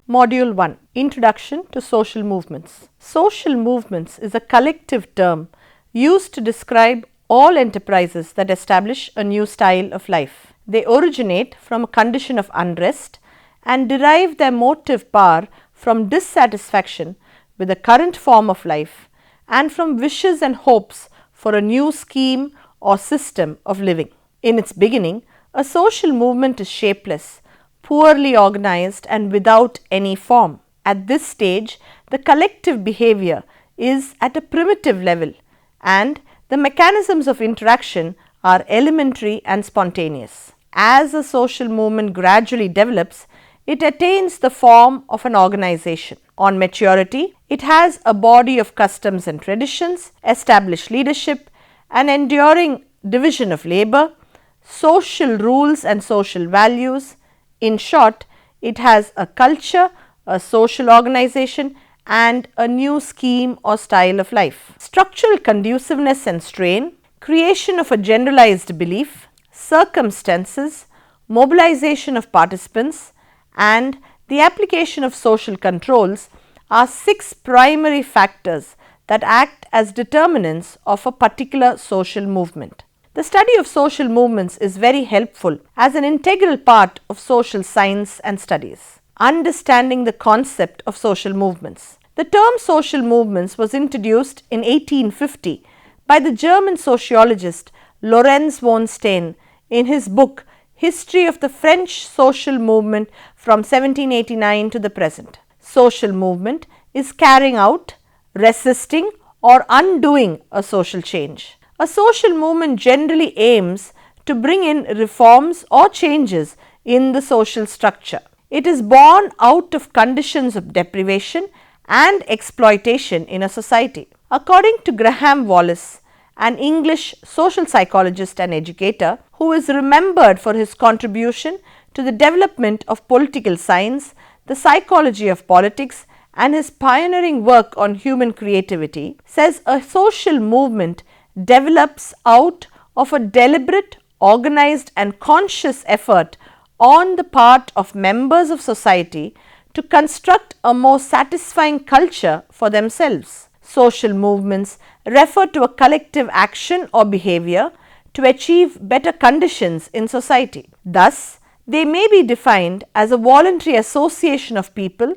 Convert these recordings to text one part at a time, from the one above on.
Module 1, Introduction to Social Movements. Social movements is a collective term used to describe all enterprises that establish a new style of life. They originate from a condition of unrest and derive their motive power from dissatisfaction with the current form of life and from wishes and hopes for a new scheme or system of living. In its beginning, a social movement is shapeless, poorly organized and without any form. At this stage, the collective behavior is at a primitive level and the mechanisms of interaction are elementary and spontaneous. As a social movement gradually develops, it attains the form of an organization. On maturity, it has a body of customs and traditions, established leadership, an enduring division of labor, social rules and social values. In short, it has a culture, a social organization and a new scheme or style of life. Structural conduciveness and strain, creation of a generalized belief, circumstances, mobilization of participants and the application of social controls are 6 primary factors that act as determinants of a particular social movement. The study of social movements is very helpful as an integral part of social science and studies. Understanding the concept of social movements. The term social movements was introduced in 1850 by the German sociologist Lorenz von Stein in his book History of the French Social Movement from 1789 to the present. Social movement is carrying out, resisting or undoing a social change. A social movement generally aims to bring in reforms or changes in the social structure. It is born out of conditions of deprivation and exploitation in a society. According to Graham Wallas, an English social psychologist and educator who is remembered for his contribution to the development of political science, the psychology of politics and his pioneering work on human creativity, says a social movement develops out of a deliberate, organized and conscious effort on the part of members of society to construct a more satisfying culture for themselves. Social movements refer to a collective action or behavior to achieve better conditions in society. Thus, they may be defined as a voluntary association of people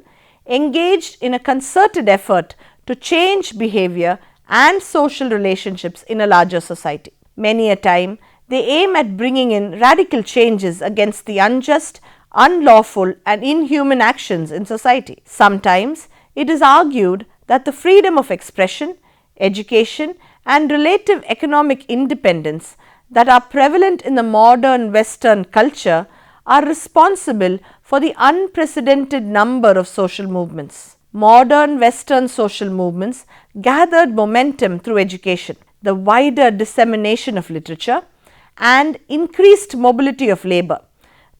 engaged in a concerted effort to change behavior and social relationships in a larger society. Many a time, they aim at bringing in radical changes against the unjust, unlawful and inhuman actions in society. Sometimes, it is argued that the freedom of expression, education and relative economic independence that are prevalent in the modern Western culture are responsible for the unprecedented number of social movements. Modern Western social movements gathered momentum through education, the wider dissemination of literature and increased mobility of labor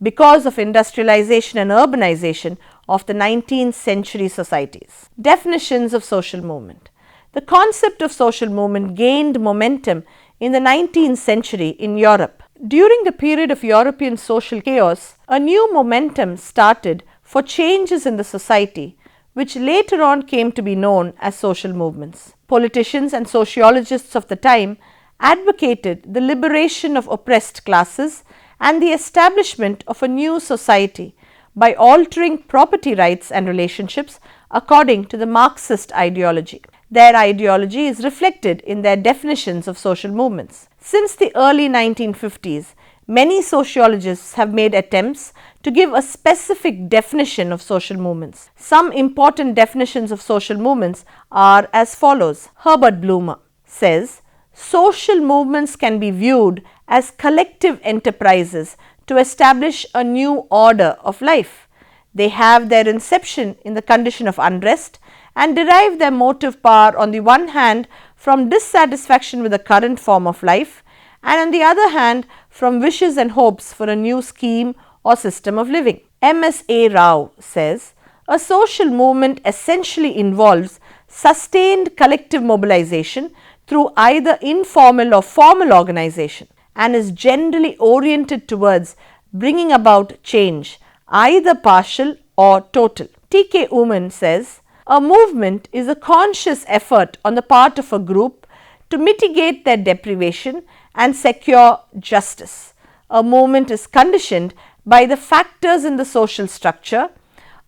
because of industrialization and urbanization of the 19th century societies. Definitions of social movement. The concept of social movement gained momentum in the 19th century in Europe. During the period of European social chaos, a new momentum started for changes in the society which later on came to be known as social movements. Politicians and sociologists of the time advocated the liberation of oppressed classes and the establishment of a new society by altering property rights and relationships according to the Marxist ideology. Their ideology is reflected in their definitions of social movements. Since the early 1950s, many sociologists have made attempts to give a specific definition of social movements. Some important definitions of social movements are as follows. Herbert Blumer says, social movements can be viewed as collective enterprises to establish a new order of life. They have their inception in the condition of unrest and derive their motive power on the one hand from dissatisfaction with the current form of life and on the other hand from wishes and hopes for a new scheme or system of living. M.S.A. Rao says, a social movement essentially involves sustained collective mobilization through either informal or formal organization and is generally oriented towards bringing about change, either partial or total. T.K. Uman says, a movement is a conscious effort on the part of a group to mitigate their deprivation and secure justice. A movement is conditioned by the factors in the social structure.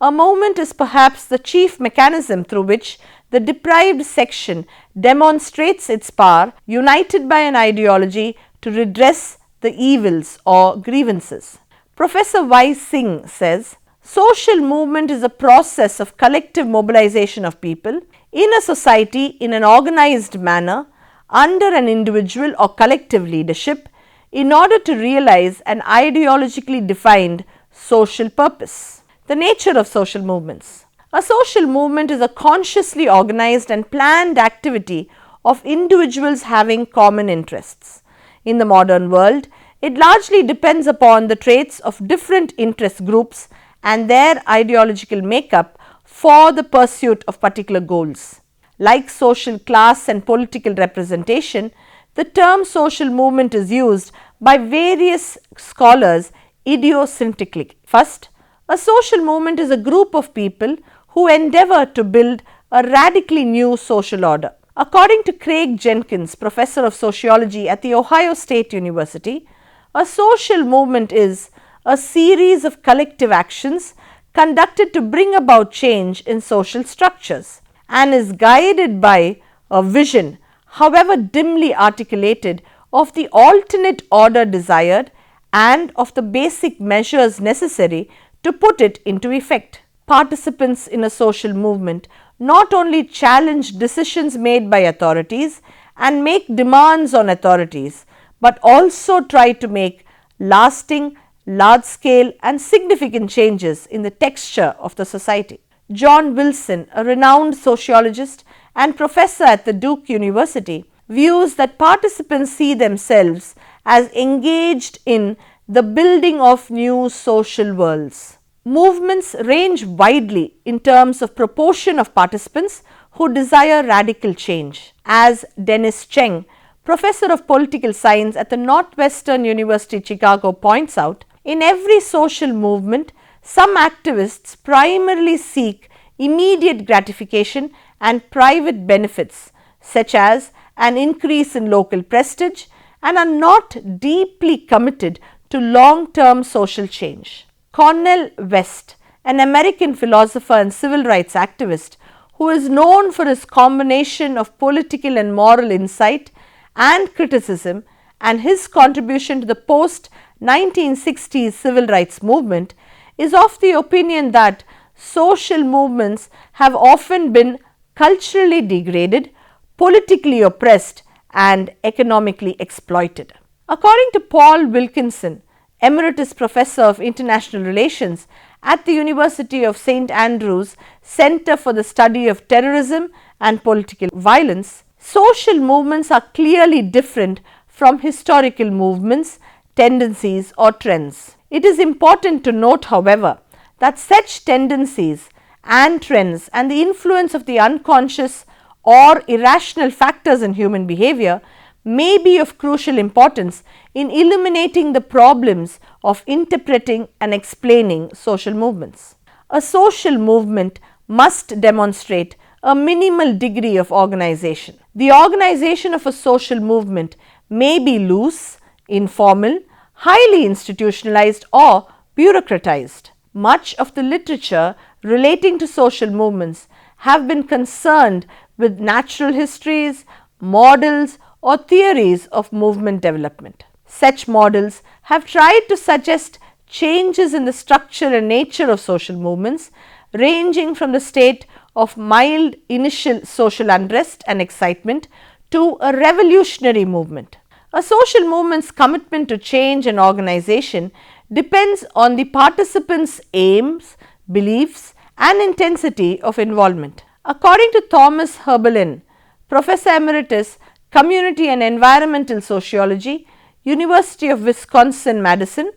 A movement is perhaps the chief mechanism through which the deprived section demonstrates its power, united by an ideology to redress the evils or grievances. Professor Y. Singh says, social movement is a process of collective mobilization of people in a society in an organized manner under an individual or collective leadership in order to realize an ideologically defined social purpose. The nature of social movements. A social movement is a consciously organized and planned activity of individuals having common interests. In the modern world, it largely depends upon the traits of different interest groups and their ideological makeup for the pursuit of particular goals. Like social class and political representation, the term social movement is used by various scholars idiosyncratically. First, a social movement is a group of people who endeavor to build a radically new social order. According to Craig Jenkins, professor of sociology at The Ohio State University, a social movement is a series of collective actions conducted to bring about change in social structures and is guided by a vision, however dimly articulated, of the alternate order desired and of the basic measures necessary to put it into effect. Participants in a social movement not only challenge decisions made by authorities and make demands on authorities, but also try to make lasting, large-scale and significant changes in the texture of the society. John Wilson, a renowned sociologist and professor at the Duke University, views that participants see themselves as engaged in the building of new social worlds. Movements range widely in terms of proportion of participants who desire radical change. As Dennis Cheng, professor of political science at the Northwestern University Chicago points out, in every social movement, some activists primarily seek immediate gratification and private benefits, such as an increase in local prestige, and are not deeply committed to long-term social change. Cornel West, an American philosopher and civil rights activist who is known for his combination of political and moral insight and criticism, and his contribution to the post-1960s civil rights movement, is of the opinion that social movements have often been culturally degraded, politically oppressed and economically exploited. According to Paul Wilkinson, Emeritus Professor of International Relations at the University of St. Andrews Center for the Study of Terrorism and Political Violence, social movements are clearly different from historical movements, tendencies or trends. It is important to note, however, that such tendencies and trends and the influence of the unconscious or irrational factors in human behavior may be of crucial importance in illuminating the problems of interpreting and explaining social movements. A social movement must demonstrate a minimal degree of organization. The organization of a social movement may be loose, informal, highly institutionalized or bureaucratized. Much of the literature relating to social movements have been concerned with natural histories, models or theories of movement development. Such models have tried to suggest changes in the structure and nature of social movements, ranging from the state of mild initial social unrest and excitement to a revolutionary movement. A social movement's commitment to change and organization depends on the participants' aims, beliefs and intensity of involvement. According to Thomas Herbelin, Professor Emeritus, Community and Environmental Sociology, University of Wisconsin-Madison,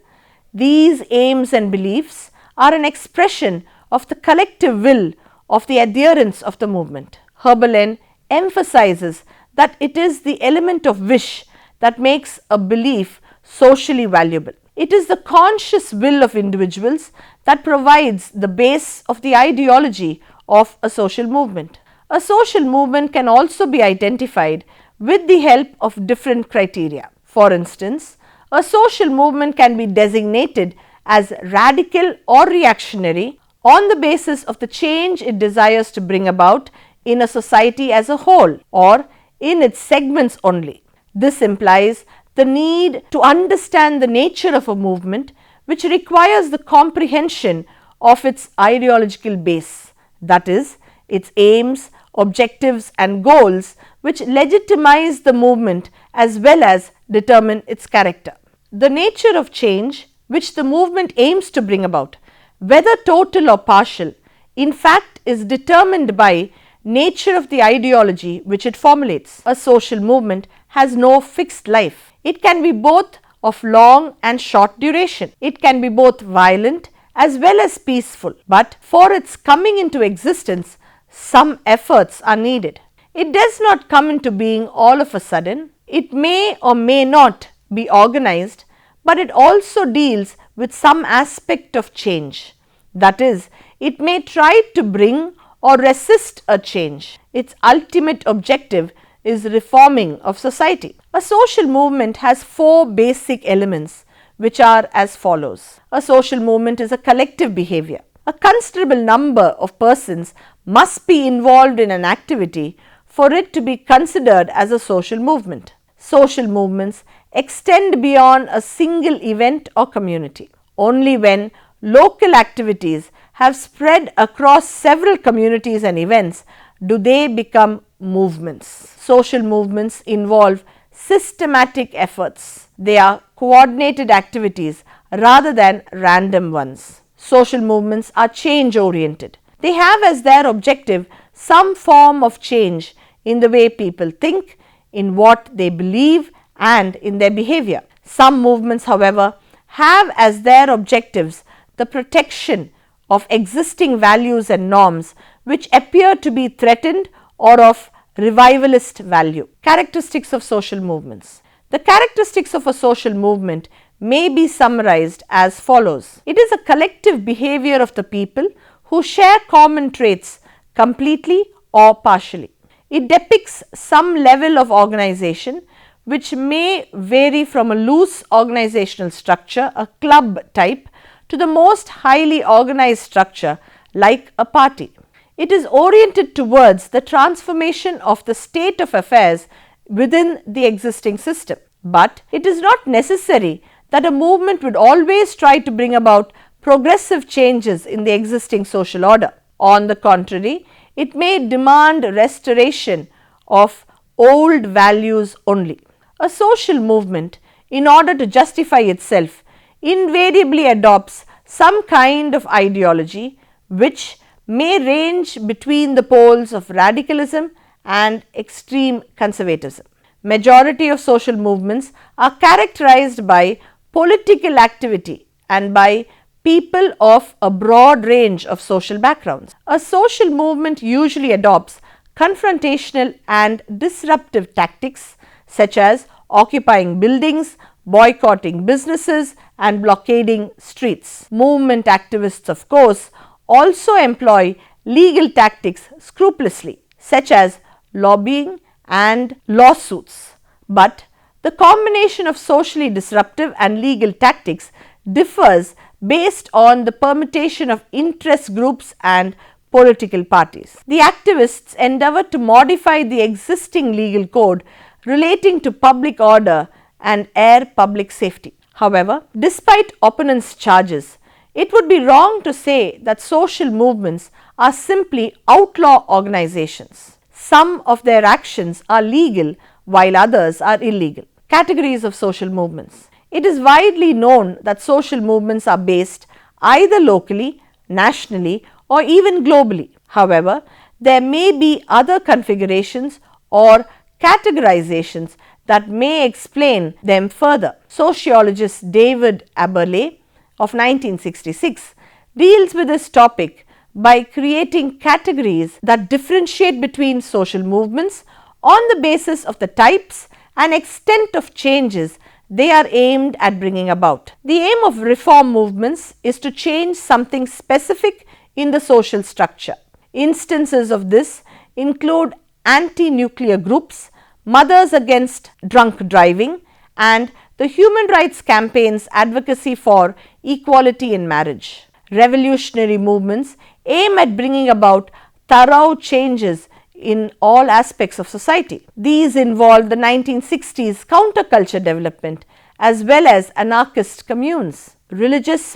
these aims and beliefs are an expression of the collective will of the adherents of the movement. Herbelin emphasizes that it is the element of wish that makes a belief socially valuable. It is the conscious will of individuals that provides the base of the ideology of a social movement. A social movement can also be identified with the help of different criteria. For instance, a social movement can be designated as radical or reactionary on the basis of the change it desires to bring about in a society as a whole or in its segments only. This implies the need to understand the nature of a movement, which requires the comprehension of its ideological base, that is, its aims, objectives and goals, which legitimize the movement as well as determine its character. The nature of change which the movement aims to bring about, whether total or partial, in fact is determined by nature of the ideology which it formulates. A social movement has no fixed life. It can be both of long and short duration. It can be both violent as well as peaceful, but for its coming into existence, some efforts are needed. It does not come into being all of a sudden. It may or may not be organized, but it also deals with some aspect of change. That is, it may try to bring or resist a change. Its ultimate objective is reforming of society. A social movement has four basic elements which are as follows. A social movement is a collective behavior. A considerable number of persons must be involved in an activity for it to be considered as a social movement. Social movements extend beyond a single event or community. Only when local activities have spread across several communities and events do they become movements. Social movements involve systematic efforts. They are coordinated activities rather than random ones. Social movements are change oriented. They have as their objective some form of change in the way people think, in what they believe and in their behavior. Some movements, however, have as their objectives the protection of existing values and norms which appear to be threatened or of revivalist value. Characteristics of social movements. The characteristics of a social movement may be summarized as follows. It is a collective behavior of the people who share common traits completely or partially. It depicts some level of organization which may vary from a loose organizational structure, a club type, to the most highly organized structure like a party. It is oriented towards the transformation of the state of affairs within the existing system. But it is not necessary that a movement would always try to bring about progressive changes in the existing social order. On the contrary, it may demand restoration of old values only. A social movement, in order to justify itself, invariably adopts some kind of ideology which may range between the poles of radicalism and extreme conservatism. Majority of social movements are characterized by political activity and by people of a broad range of social backgrounds. A social movement usually adopts confrontational and disruptive tactics such as occupying buildings, boycotting businesses and blockading streets. Movement activists, of course, also employ legal tactics scrupulously, such as lobbying and lawsuits. But the combination of socially disruptive and legal tactics differs based on the permutation of interest groups and political parties. The activists endeavor to modify the existing legal code relating to public order and air public safety. However, despite opponents' charges, it would be wrong to say that social movements are simply outlaw organizations. Some of their actions are legal while others are illegal. Categories of social movements. It is widely known that social movements are based either locally, nationally or even globally. However, there may be other configurations or categorizations that may explain them further. Sociologist David Aberle of 1966 deals with this topic by creating categories that differentiate between social movements on the basis of the types and extent of changes they are aimed at bringing about. The aim of reform movements is to change something specific in the social structure. Instances of this include anti-nuclear groups, mothers against drunk driving, and the human rights campaign's advocacy for equality in marriage. Revolutionary movements aim at bringing about thorough changes in all aspects of society. These involve the 1960s counterculture development as well as anarchist communes. Religious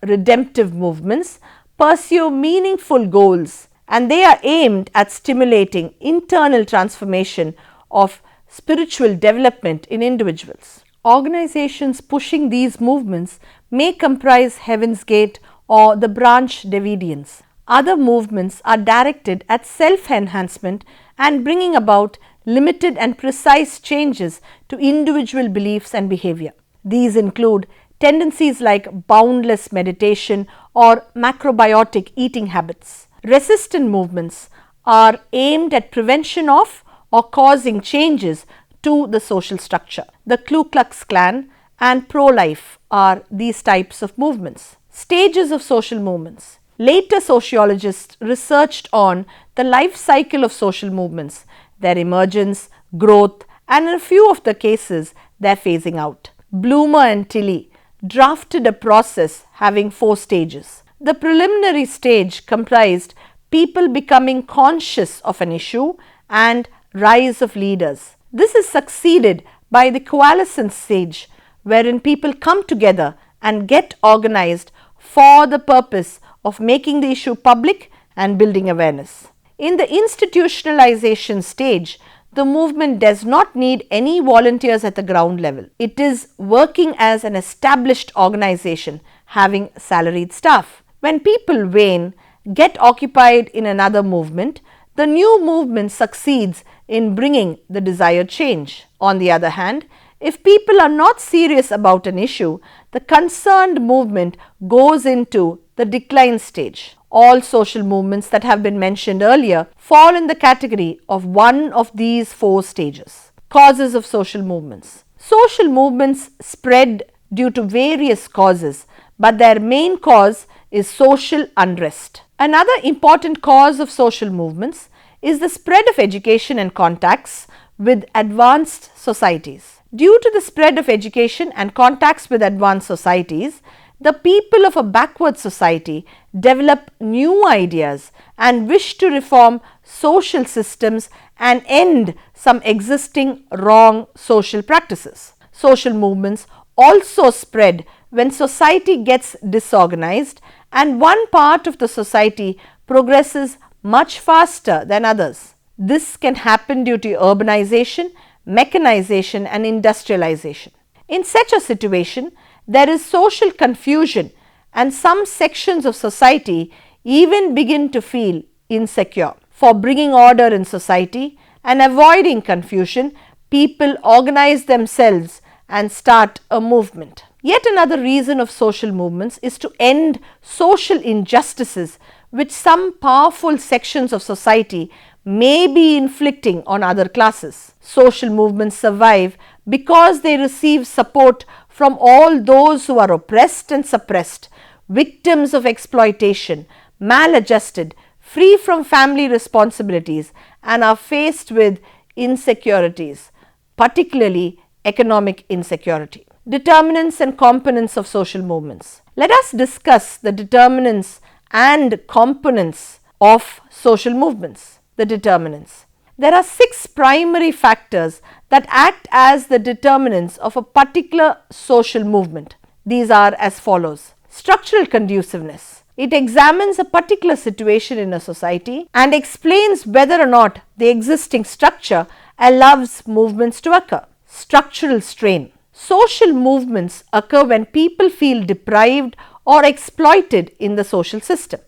redemptive movements pursue meaningful goals, and they are aimed at stimulating internal transformation of spiritual development in individuals. Organizations pushing these movements may comprise Heaven's Gate or the Branch Davidians. Other movements are directed at self-enhancement and bringing about limited and precise changes to individual beliefs and behavior. These include tendencies like boundless meditation or macrobiotic eating habits. Resistant movements are aimed at prevention of or causing changes to the social structure. The Ku Klux Klan and pro-life are these types of movements. Stages of social movements. Later sociologists researched on the life cycle of social movements, their emergence, growth, and in a few of the cases, their phasing out. Bloomer and Tilley drafted a process having 4 stages. The preliminary stage comprised people becoming conscious of an issue and rise of leaders. This is succeeded by the coalescence stage, wherein people come together and get organized for the purpose of making the issue public and building awareness. In the institutionalization stage, the movement does not need any volunteers at the ground level. It is working as an established organization having salaried staff. When people wane, get occupied in another movement, the new movement succeeds in bringing the desired change. On the other hand, if people are not serious about an issue, the concerned movement goes into the decline stage. All social movements that have been mentioned earlier fall in the category of one of these 4 stages. Causes of social movements. Social movements spread due to various causes, but their main cause is social unrest. Another important cause of social movements is the spread of education and contacts with advanced societies. Due to the spread of education and contacts with advanced societies, the people of a backward society develop new ideas and wish to reform social systems and end some existing wrong social practices. Social movements also spread when society gets disorganized and one part of the society progresses much faster than others. This can happen due to urbanization, mechanization and industrialization. In such a situation, there is social confusion and some sections of society even begin to feel insecure. For bringing order in society and avoiding confusion, people organize themselves and start a movement. Yet another reason of social movements is to end social injustices which some powerful sections of society may be inflicting on other classes. Social movements survive because they receive support from all those who are oppressed and suppressed, victims of exploitation, maladjusted, free from family responsibilities, and are faced with insecurities, particularly economic insecurity. Determinants and components of social movements. Let us discuss the determinants and components of social movements. The determinants. There are 6 primary factors that act as the determinants of a particular social movement. These are as follows. Structural conduciveness. It examines a particular situation in a society and explains whether or not the existing structure allows movements to occur. Structural strain. Social movements occur when people feel deprived or exploited in the social system.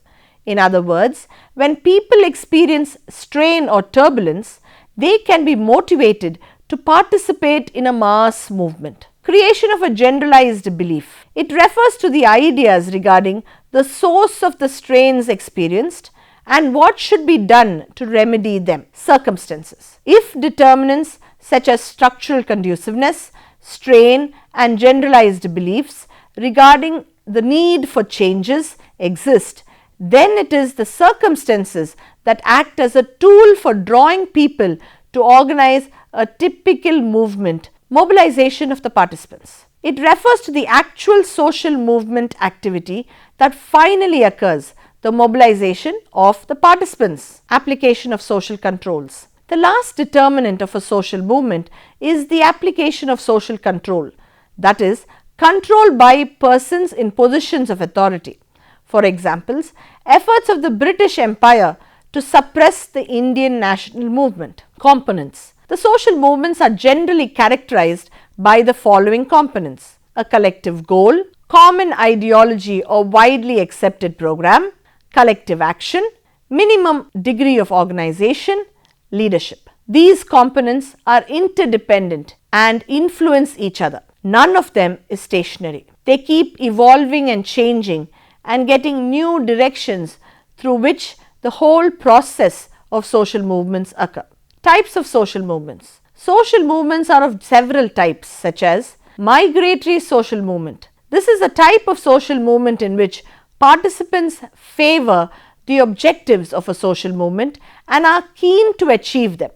In other words, when people experience strain or turbulence, they can be motivated to participate in a mass movement. Creation of a generalized belief. It refers to the ideas regarding the source of the strains experienced and what should be done to remedy them. Circumstances. If determinants such as structural conduciveness, strain and generalized beliefs regarding the need for changes exist, then it is the circumstances that act as a tool for drawing people to organize a typical movement, mobilization of the participants. It refers to the actual social movement activity that finally occurs, the mobilization of the participants, application of social controls. The last determinant of a social movement is the application of social control, that is, control by persons in positions of authority. For examples, efforts of the British Empire to suppress the Indian national movement. Components. The social movements are generally characterized by the following components: a collective goal, common ideology or widely accepted program, collective action, minimum degree of organization, leadership. These components are interdependent and influence each other. None of them is stationary. They keep evolving and changing and getting new directions through which the whole process of social movements occur. Types of social movements. Social movements are of several types, such as migratory social movement. This is a type of social movement in which participants favor the objectives of a social movement and are keen to achieve them,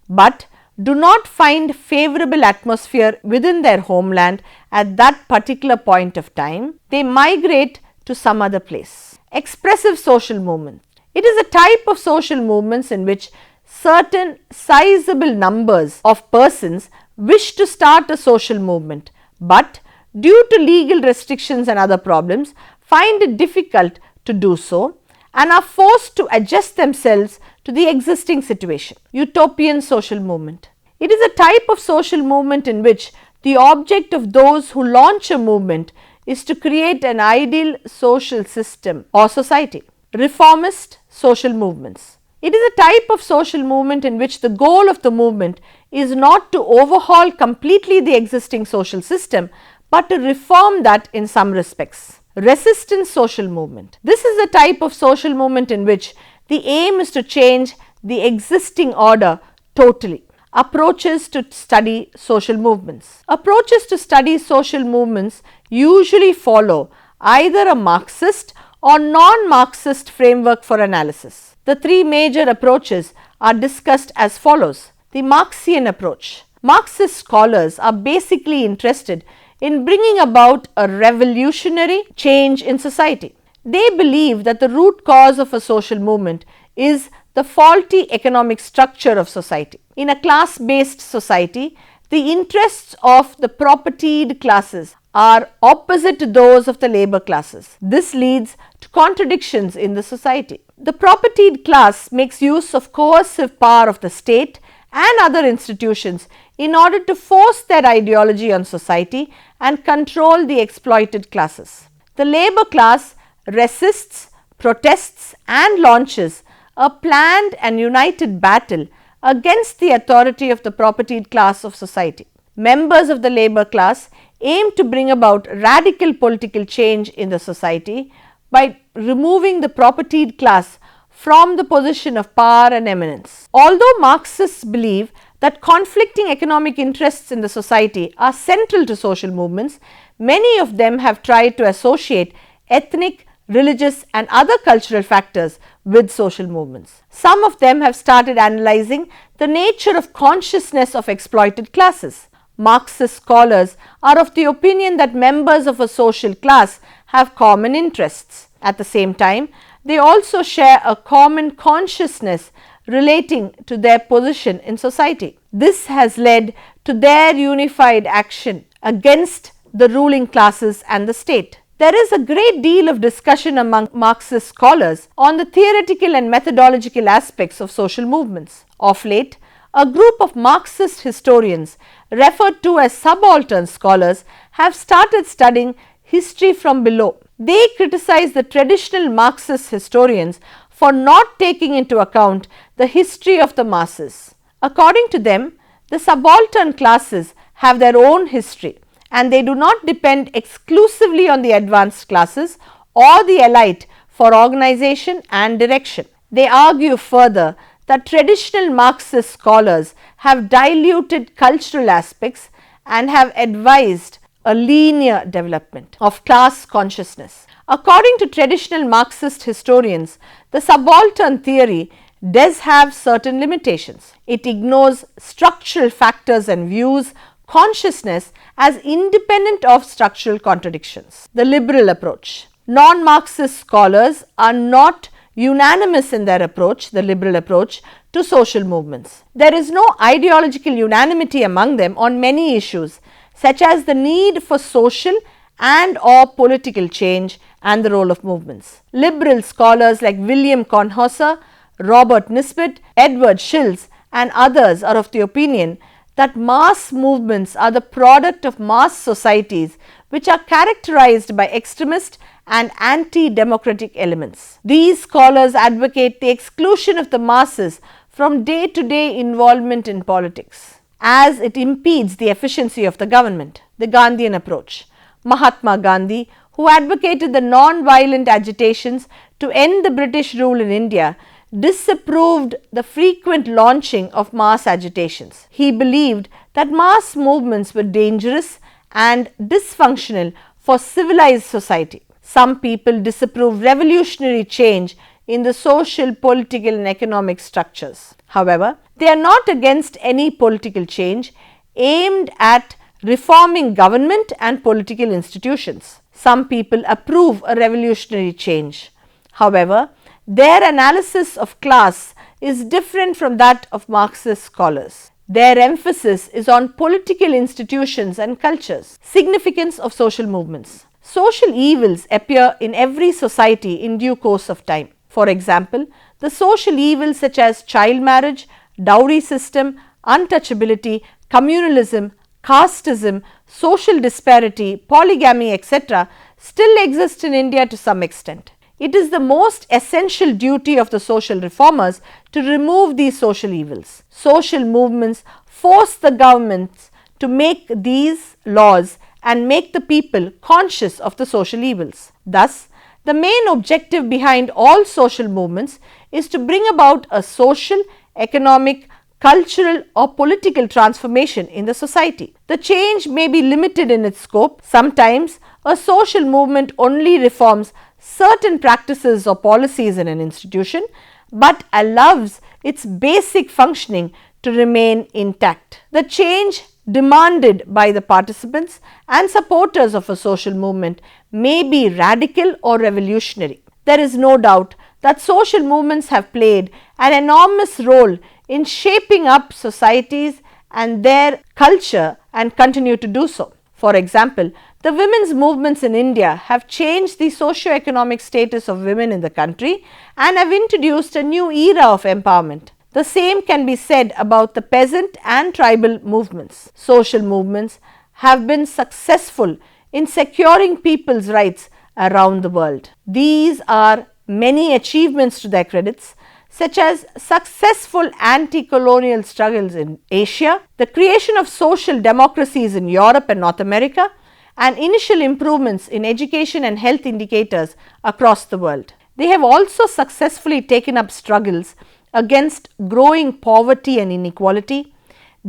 but do not find favorable atmosphere within their homeland at that particular point of time. They migrate to some other place. Expressive social movement. It is a type of social movements in which certain sizable numbers of persons wish to start a social movement, but due to legal restrictions and other problems find it difficult to do so and are forced to adjust themselves to the existing situation. Utopian social movement. It is a type of social movement in which the object of those who launch a movement is to create an ideal social system or society. Reformist social movements. It is a type of social movement in which the goal of the movement is not to overhaul completely the existing social system, but to reform that in some respects. Resistance social movement. This is a type of social movement in which the aim is to change the existing order totally. Approaches to study social movements. Approaches to study social movements usually follow either a Marxist or non-Marxist framework for analysis. The three major approaches are discussed as follows. The Marxian approach. Marxist scholars are basically interested in bringing about a revolutionary change in society. They believe that the root cause of a social movement is the faulty economic structure of society. In a class-based society, the interests of the propertied classes are opposite to those of the labor classes. This leads to contradictions in the society. The propertied class makes use of coercive power of the state and other institutions in order to force their ideology on society and control the exploited classes. The labor class resists, protests and launches a planned and united battle against the authority of the propertied class of society. Members of the labor class aim to bring about radical political change in the society by removing the propertied class from the position of power and eminence. Although Marxists believe that conflicting economic interests in the society are central to social movements, many of them have tried to associate ethnic, religious and other cultural factors with social movements. Some of them have started analyzing the nature of consciousness of exploited classes. Marxist scholars are of the opinion that members of a social class have common interests. At the same time, they also share a common consciousness relating to their position in society. This has led to their unified action against the ruling classes and the state. There is a great deal of discussion among Marxist scholars on the theoretical and methodological aspects of social movements. Of late, a group of Marxist historians referred to as subaltern scholars have started studying history from below. They criticize the traditional Marxist historians for not taking into account the history of the masses. According to them, the subaltern classes have their own history and they do not depend exclusively on the advanced classes or the elite for organization and direction. They argue further that traditional Marxist scholars have diluted cultural aspects and have advised a linear development of class consciousness. According to traditional Marxist historians, the subaltern theory does have certain limitations. It ignores structural factors and views consciousness as independent of structural contradictions. The liberal approach. Non-Marxist scholars are not unanimous in their approach, the liberal approach, to social movements. There is no ideological unanimity among them on many issues, such as the need for social and or political change and the role of movements. Liberal scholars like William Conhauser, Robert Nisbet, Edward Shills and others are of the opinion that mass movements are the product of mass societies which are characterized by extremist and anti-democratic elements. These scholars advocate the exclusion of the masses from day-to-day involvement in politics, as it impedes the efficiency of the government. The Gandhian approach. Mahatma Gandhi, who advocated the non-violent agitations to end the British rule in India, disapproved the frequent launching of mass agitations. He believed that mass movements were dangerous and dysfunctional for civilized society. Some people disapprove revolutionary change in the social, political and economic structures. However, they are not against any political change aimed at reforming government and political institutions. Some people approve a revolutionary change. However, their analysis of class is different from that of Marxist scholars. Their emphasis is on political institutions and cultures. Significance of social movements. Social evils appear in every society in due course of time. For example, the social evils such as child marriage, dowry system, untouchability, communalism, casteism, social disparity, polygamy, etc. still exist in India to some extent. It is the most essential duty of the social reformers to remove these social evils. Social movements force the governments to make these laws and make the people conscious of the social evils. Thus, the main objective behind all social movements is to bring about a social, economic, cultural or political transformation in the society. The change may be limited in its scope. Sometimes a social movement only reforms certain practices or policies in an institution, but allows its basic functioning to remain intact. The change demanded by the participants and supporters of a social movement may be radical or revolutionary. There is no doubt that social movements have played an enormous role in shaping up societies and their culture and continue to do so. For example, the women's movements in India have changed the socio-economic status of women in the country and have introduced a new era of empowerment. The same can be said about the peasant and tribal movements. Social movements have been successful in securing people's rights around the world. These are many achievements to their credits, such as successful anti-colonial struggles in Asia, the creation of social democracies in Europe and North America, and initial improvements in education and health indicators across the world. They have also successfully taken up struggles against growing poverty and inequality,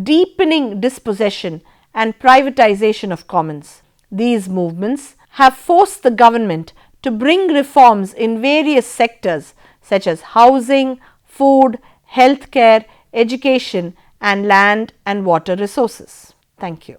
deepening dispossession and privatization of commons. These movements have forced the government to bring reforms in various sectors such as housing, food, healthcare, education and land and water resources. Thank you.